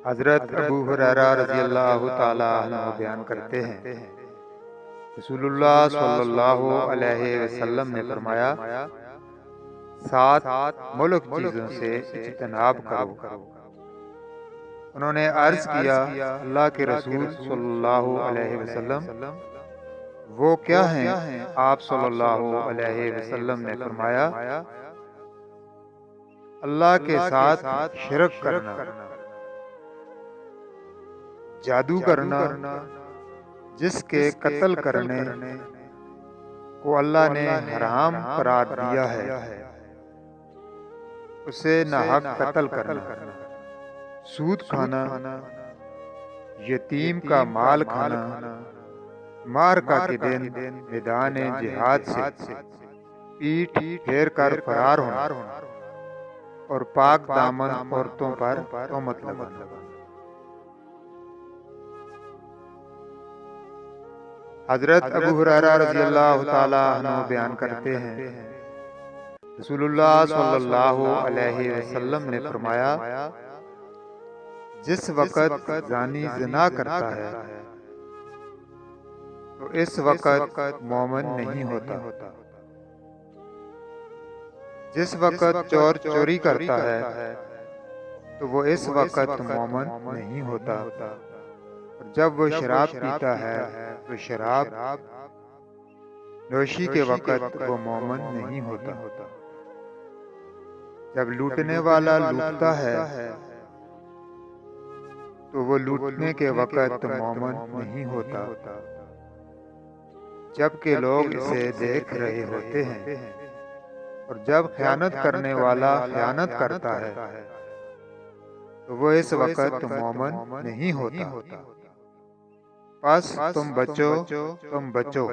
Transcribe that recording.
हज़रत अबू हुरैरा रज़ियल्लाहु ताला अन्हु बयान करते हैं, रसूलुल्लाह सल्लल्लाहु अलैहि वसल्लम ने फरमाया, 7 मुल्क चीज़ों से इज्तनाब करो। उन्होंने अर्ज़ किया, अल्लाह के रसूल सल्लल्लाहु अलैहि वसल्लम, वो क्या हैं? आप सल्लल्लाहु अलैहि वसल्लम ने फरमाया, अल्लाह के साथ शिरक करना, जादू करना, जिसके कत्ल करने को अल्लाह ने हराम करार दिया है, उसे नाहक कत्ल करना, सूद खाना, यतीम का माल खाना, मारका के दिन मैदान जिहाद से पीठ फेर कर फरार होना और पाक दामन औरतों पर तोहमत लगाना। हजरत अबू हुरैरा रज़ियल्लाहु ताला अन्हु बयान करते हैं, रसूलुल्लाह सल्लल्लाहु अलैहि वसल्लम ने फरमाया, जिस वक़्त ज़ानी ज़िना करता है तो इस वक़्त मोमिन नहीं होता। जिस वक़्त चोर चोरी करता है तो वो इस वक़्त मोमिन नहीं होता। और जब वो शराब पीता है तो शराब नोशी के वक़्त वो मोमिन नहीं होता। जब लूटने वाला लूटता है तो वो लूटने के वक़्त मोमिन नहीं होता, जबकि लोग इसे देख रहे होते हैं। और जब खयानत करने वाला खयानत करता है तो वो इस वक़्त मोमिन नहीं होता। बस तुम बचो, तुम बचो।